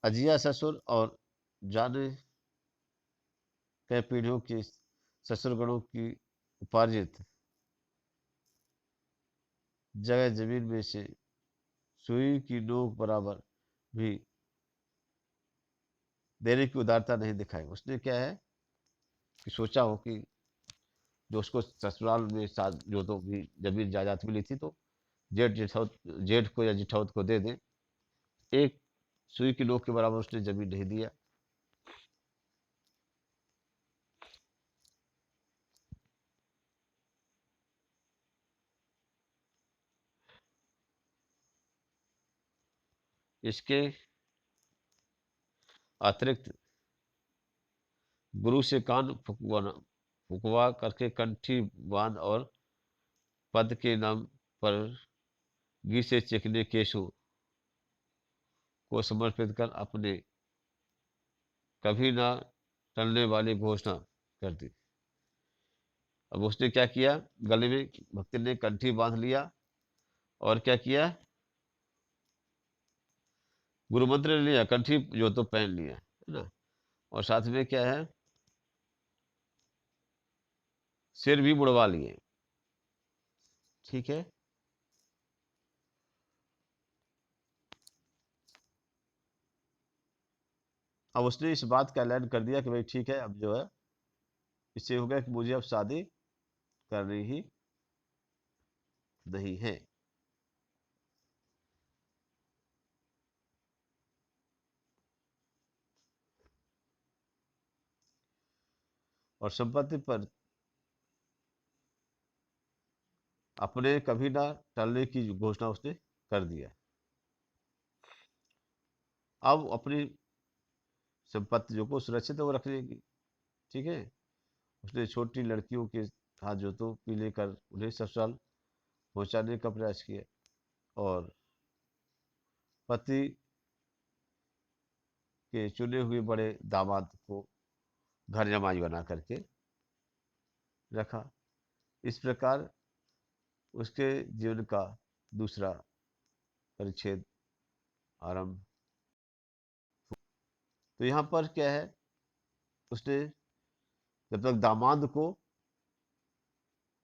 अजिया ससुर और जाने कई पीढ़ियों की ससुरगणों की उपार्जित जगह जमीन में से सुई की नोक बराबर भी देने की उदारता नहीं दिखाई। उसने क्या है कि सोचा हो कि जो उसको ससुराल में साथ जो तो भी जमीन जायदाद मिली थी, तो जेठ जेठाउत, जेठ को या जेठाउत को दे दें। एक सुई की नोक के बराबर उसने जमीन नहीं दिया। इसके अतिरिक्त गुरु से कान फुकवाना, फुकवा करके कंठी बांध और पद के नाम पर घी से चिकने केशों को समर्पित कर अपने कभी ना टलने वाली घोषणा कर दी। अब उसने क्या किया, गले में भक्ति ने कंठी बांध लिया और क्या किया, गुरु मंत्र ले लिया, कंठी जो तो पहन लिया, है ना। और साथ में क्या है, सिर भी मुड़वा लिए। ठीक है। अब उसने इस बात का ऐलान कर दिया कि भाई ठीक है, अब जो है इससे हो गया कि मुझे अब शादी करनी ही नहीं है। और संपत्ति पर अपने कभी ना टलने की घोषणा उसने कर दिया। अब अपनी संपत्ति जो को सुरक्षित है वो रखने की। ठीक है। उसने छोटी लड़कियों के हाथ जो तो पी लेकर उन्हें ससुराल पहुंचाने का प्रयास किया और पति के चुने हुए बड़े दामाद को घर जमाई बना करके रखा। इस प्रकार उसके जीवन का दूसरा परिच्छेद आरंभ। तो यहाँ पर क्या है, उसने जब तक दामाद को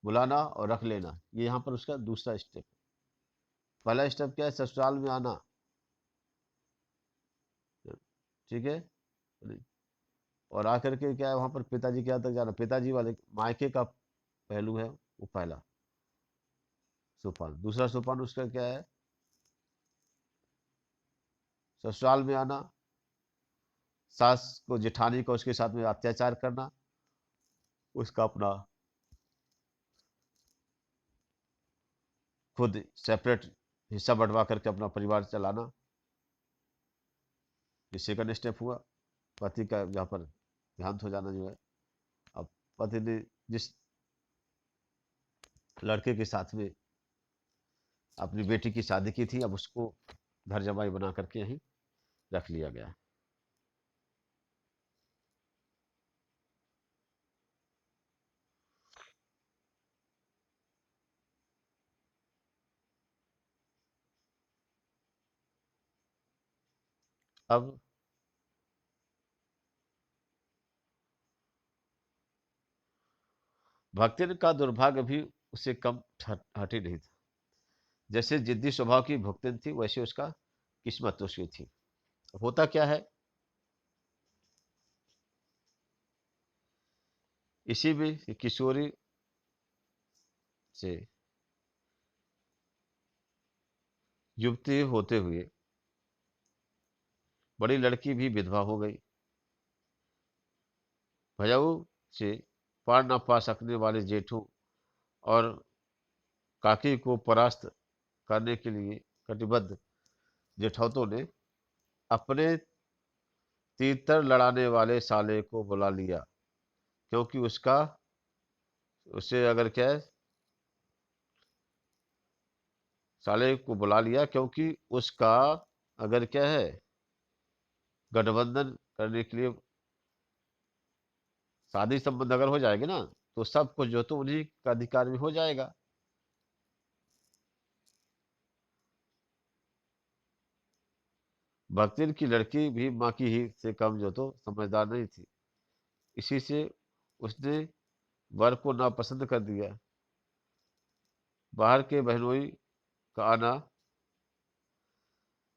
बुलाना और रख लेना, ये यहाँ पर उसका दूसरा स्टेप। पहला स्टेप क्या है, ससुराल में आना। ठीक है। और आकर के क्या है, वहां पर पिताजी के यहाँ तक जाना, पिताजी वाले मायके का पहलू है वो पहला सोपान। दूसरा सोपान उसका क्या है, ससुराल में आना, सास को, जेठानी को उसके साथ में अत्याचार करना, उसका अपना खुद सेपरेट हिस्सा बंटवा करके अपना परिवार चलाना। ये सेकंड स्टेप हुआ। पति का यहाँ पर देहांत हो जाना जो है। अब पति ने जिस लड़के के साथ में अपनी बेटी की शादी की थी, अब उसको घर जमाई बना करके यहीं रख लिया गया। अब भक्तिन का दुर्भाग्य भी उससे कम हटी नहीं था। जैसे जिद्दी स्वभाव की भक्तिन थी, वैसे उसका किस्मत उसकी थी। अब होता क्या है, इसी में किशोरी से युवती होते हुए बड़ी लड़की भी विधवा हो गई। भयऊ से पार न पा सकने वाले जेठों और काकी को परास्त करने के लिए कटिबद्ध जेठौतों ने अपने तीतर लड़ाने वाले साले को बुला लिया, क्योंकि उसका उसे अगर क्या है, साले को बुला लिया क्योंकि उसका अगर क्या है, गठबंधन करने के लिए शादी संबंध अगर हो जाएगी ना, तो सब कुछ जो तो उन्हीं का अधिकार में हो जाएगा। भक्तिन की लड़की भी माँ की ही से कम जो तो समझदार नहीं थी, इसी से उसने वर को नापसंद कर दिया। बाहर के बहनोई का आना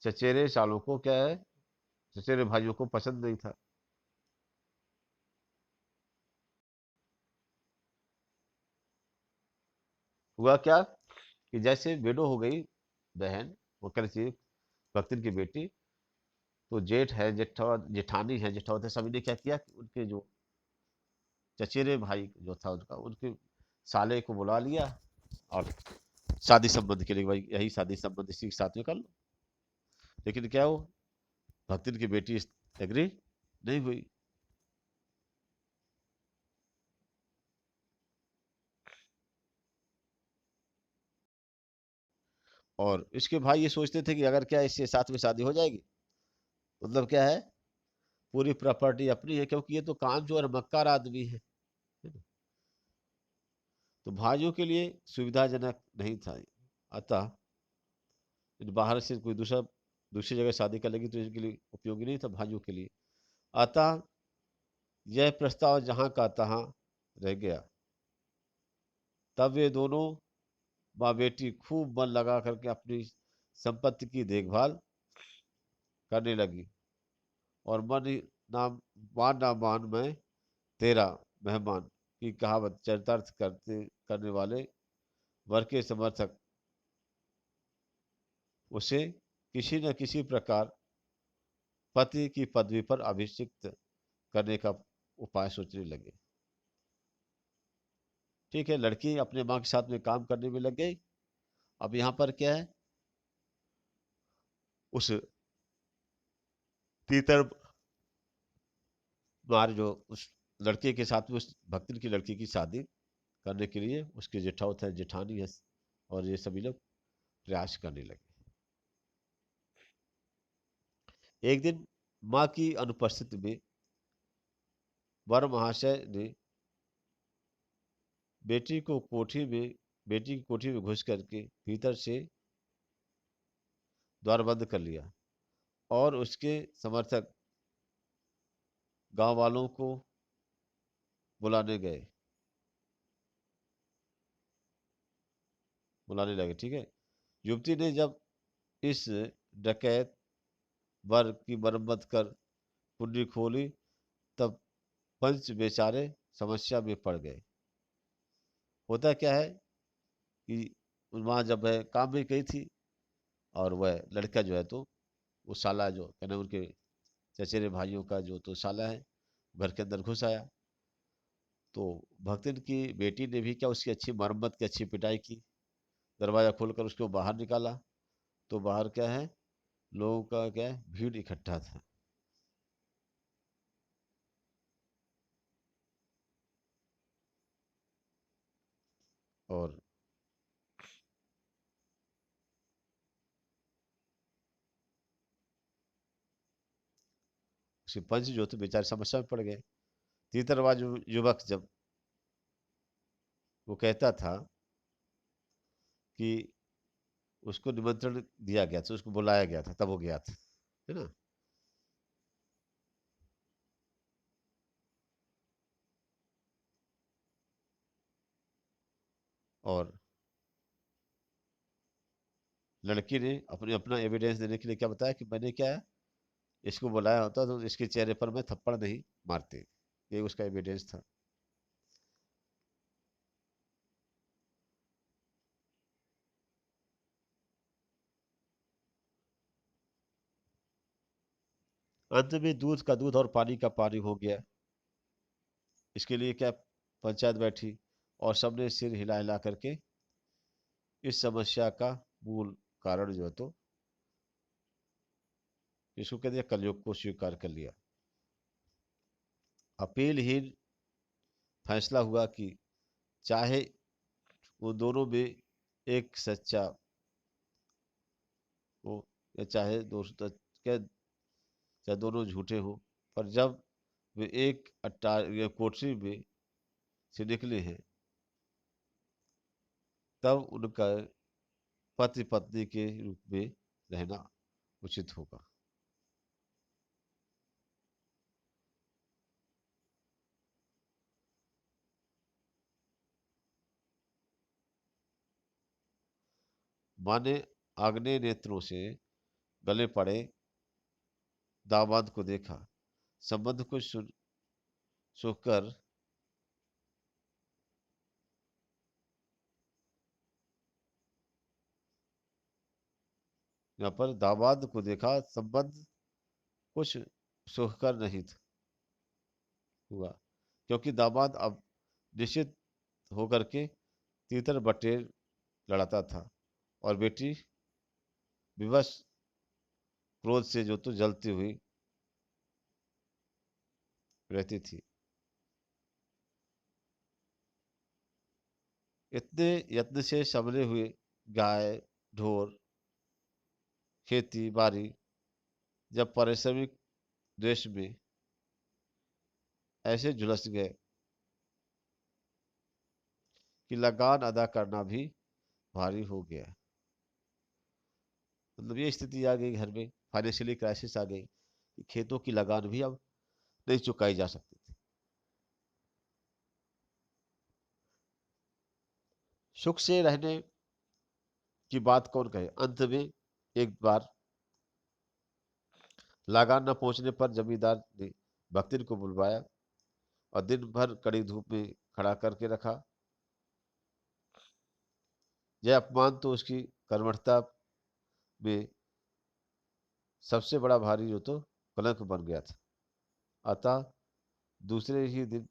चचेरे सालों को क्या है, चचेरे भाइयों को पसंद नहीं था। हुआ क्या कि जैसे बेडो हो गई बहन, वो कर चाहिए भक्तिन की बेटी, तो जेठ है, जेठानी है, जेठौत है, सभी ने क्या किया कि उनके जो चचेरे भाई जो था उनका, उनके साले को बुला लिया और शादी संबंध के लिए, भाई यही शादी संबंध इसी के साथ में कर लो। लेकिन क्या हो, भक्तिन की बेटी एग्री नहीं हुई। और इसके भाई ये सोचते थे कि अगर क्या इससे साथ में शादी हो जाएगी, मतलब क्या है, पूरी प्रॉपर्टी अपनी है, क्योंकि ये तो कामचोर मक्कार आदमी है ना? तो भाइयों के लिए सुविधाजनक नहीं था। अतः इन बाहर से कोई दूसरी जगह शादी कर लेगी तो इनके लिए उपयोगी नहीं था, भाइयों के लिए। अतः यह प्रस्ताव जहां का तहां रह गया। तब वे दोनों माँ बेटी खूब मन लगा करके अपनी संपत्ति की देखभाल करने लगी, और मान ना मान मैं तेरा मेहमान की कहावत चरितार्थ करने वाले वर के समर्थक उसे किसी न किसी प्रकार पति की पदवी पर अभिषिक्त करने का उपाय सोचने लगे। ठीक है, लड़की अपने माँ के साथ में काम करने में लग गई। अब यहाँ पर क्या है, उस तीतर मार जो उस लड़के के साथ में उस भक्तिन की लड़की की शादी करने के लिए उसके जेठाउत है, जेठानी है, और ये सभी लोग प्रयास करने लगे। एक दिन माँ की अनुपस्थिति में वर महाशय ने बेटी को कोठी में बेटी की कोठी में घुस करके भीतर से द्वार बंद कर लिया, और उसके समर्थक गांव वालों को बुलाने गए बुलाने लगे। ठीक है, युवती ने जब इस डकैत वर की मरम्मत कर कुंडी खोली, तब पंच बेचारे समस्या में पड़ गए। होता क्या है कि वहां जब वह काम में गई थी, और वह लड़का जो है तो वो साला जो कहना उनके चचेरे भाइयों का जो तो साला है, घर के अंदर घुस आया। तो भक्तिन की बेटी ने भी क्या उसकी अच्छी मरम्मत की, अच्छी पिटाई की, दरवाजा खोलकर उसको बाहर निकाला। तो बाहर क्या है, लोगों का क्या है, भीड़ इकट्ठा था। और उसके पंच जो थे बेचारे समस्या में पड़ गए। तीतरवा युवक जब वो कहता था कि उसको निमंत्रण दिया गया था, उसको बुलाया गया था, तब वो गया था, है ना। और लड़की ने अपना एविडेंस देने के लिए क्या बताया कि मैंने क्या है, इसको बुलाया होता तो इसके चेहरे पर मैं थप्पड़ नहीं मारती। ये उसका एविडेंस था। अंत में दूध का दूध और पानी का पानी हो गया। इसके लिए क्या, पंचायत बैठी और सबने सिर हिला हिला करके इस समस्या का मूल कारण जो है तो इसको कहते हैं कलयुग को स्वीकार कर लिया। अपीलहीन फैसला हुआ कि चाहे वो दोनों में एक सच्चा हो या चाहे दोस्तों क्या, चाहे दोनों झूठे हो, पर जब वे एक या कोठरी में से निकले हैं तब उनका पति पत्नी के रूप में रहना उचित होगा। माँ ने आग्नेय नेत्रों से गले पड़े दामाद को देखा, संबंध को सुनकर यहाँ पर दामाद को देखा, संबंध कुछ सुखकर नहीं हुआ, क्योंकि दामाद अब निश्चित होकर के तीतर बटेर लड़ाता था और बेटी विवश क्रोध से जो तो जलती हुई रहती थी। इतने यत्न से संभले हुए गाय ढोर खेती बाड़ी जब पारिश्रमिक देश में ऐसे झुलस गए कि लगान अदा करना भी भारी हो गया। मतलब ये स्थिति आ गई घर में, फाइनेंशियली क्राइसिस आ गई कि खेतों की लगान भी अब नहीं चुकाई जा सकती थी। सुख से रहने की बात कौन कहे, अंत में एक बार लगान न पहुंचने पर जमींदार ने भक्तिन को बुलवाया और दिन भर कड़ी धूप में खड़ा करके रखा। यह अपमान तो उसकी कर्मठता में सबसे बड़ा भारी जो तो कलंक बन गया था। अतः दूसरे ही दिन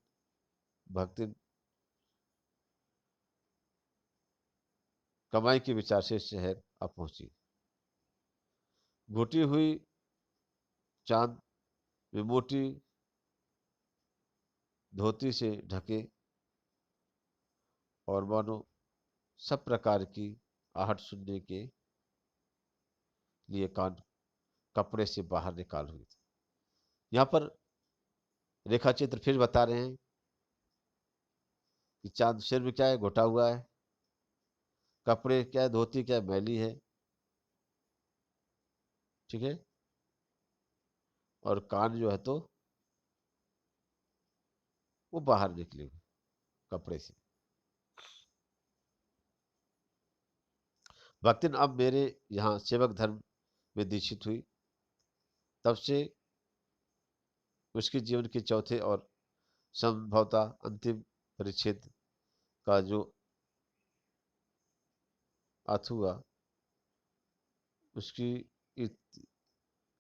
भक्तिन कमाई के विचार से शहर आ पहुंची। घुटी हुई चांद में मोटी धोती से ढके और मानो सब प्रकार की आहट सुनने के लिए कान कपड़े से बाहर निकाल हुई थी। यहाँ पर रेखा चित्र फिर बता रहे हैं कि चांद सिर में क्या है, घुटा हुआ है, कपड़े क्या है, धोती क्या है, मैली है, ठीक है, और कान जो है तो वो बाहर निकले हुए कपड़े से। भक्तिन अब मेरे यहाँ सेवक धर्म में दीक्षित हुई। तब से उसके जीवन के चौथे और संभवतः अंतिम परिच्छेद का जो अर्थ हुआ उसकी इत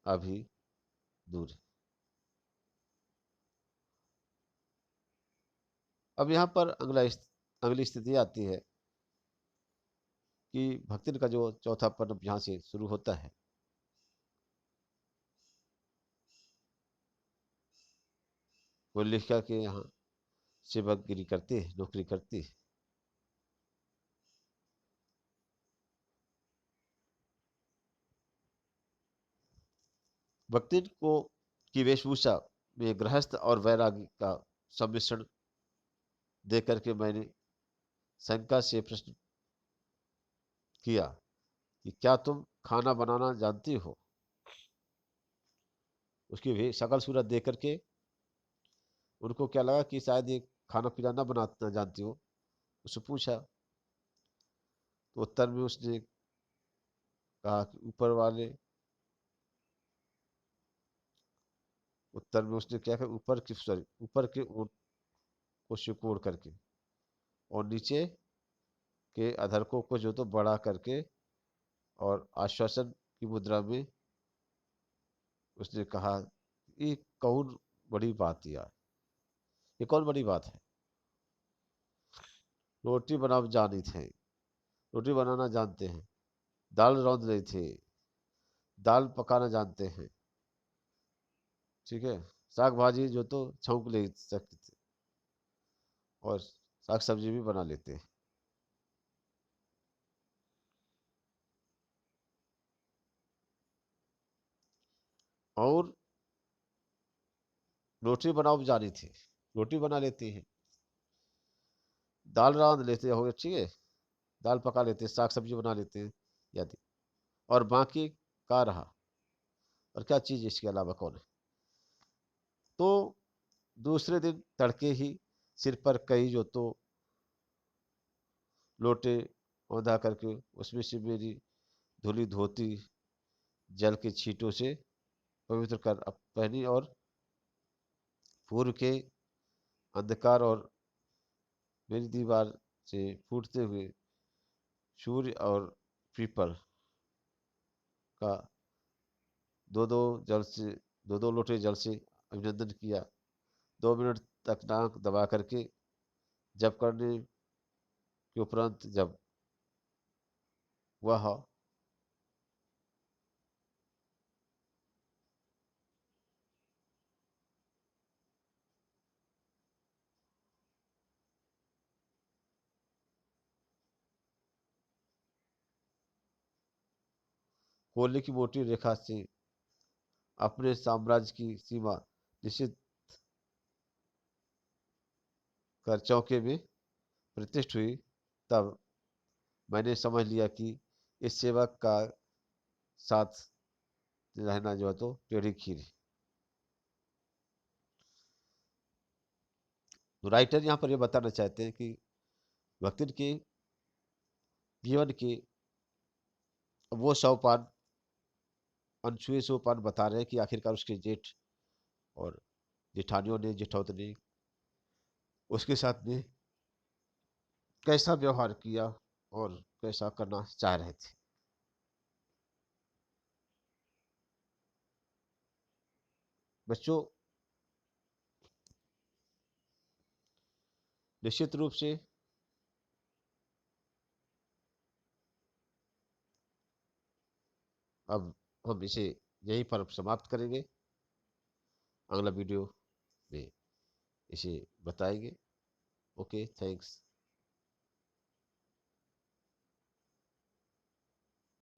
अभी दूर है। अब यहाँ पर अगली स्थिति आती है कि भक्तिन का जो चौथा पर्व यहाँ से शुरू होता है। वो लेखिका के यहाँ सेवकगिरी करती है, नौकरी करती है। भक्तिन को की वेशभूषा में गृहस्थ और वैरागी का सम्मिश्रण देख करके मैंने शंका से प्रश्न किया कि क्या तुम खाना बनाना जानती हो? उसकी भी शकल सूरत देख करके उनको क्या लगा कि शायद ये खाना पीना ना बनाना जानती हो। उससे पूछा तो उत्तर में उसने कहा कि उत्तर में उसने क्या कहा, ऊपर के ऊँट को सिकोड़ करके और नीचे के अधर को जो तो बड़ा करके और आश्वासन की मुद्रा में उसने कहा, ये कौन बड़ी बात यार, ये कौन बड़ी बात है, रोटी बनाओ जानी थे, रोटी बनाना जानते हैं, दाल रौंद रहे थे, दाल पकाना जानते हैं, ठीक है। साग भाजी जो तो छौंक ले सकते थे, और साग सब्जी भी बना लेते हैं। और रोटी बनाओ जानी थी, रोटी बना लेती हैं, दाल रांध लेते हो, ठीक है, दाल पका लेते हैं, साग सब्जी बना लेते हैं आदि। और बाकी का रहा, और क्या चीज़ इसके अलावा कौन है? तो दूसरे दिन तड़के ही सिर पर कई जो तो लोटे औंधा करके उसमें से मेरी धुली धोती जल के छींटों से पवित्र कर पहनी, और पूर्व के अंधकार और मेरी दीवार से फूटते हुए सूर्य और पीपल का दो दो जल से दो दो लोटे जल से अभिनंदन किया। 2 मिनट तक नाक दबा करके जप करने के उपरांत जब वह कोयले की मोटी रेखा से अपने साम्राज्य की सीमा निश्चित कर चौके में प्रतिष्ठित हुई, तब मैंने समझ लिया कि इस सेवक का साथ रहना जो है तो टेढ़ी खीर है। तो राइटर यहाँ पर ये बताना चाहते हैं कि व्यक्ति के जीवन के वो सोपान, अनछुए सोपान बता रहे हैं कि आखिरकार उसके जेठ और जेठानियों ने, जेठौत ने उसके साथ में कैसा व्यवहार किया और कैसा करना चाह रहे थे। बच्चों, निश्चित रूप से अब हम इसे यहीं पर समाप्त करेंगे। अगला वीडियो में इसे बताएंगे। Okay, thanks.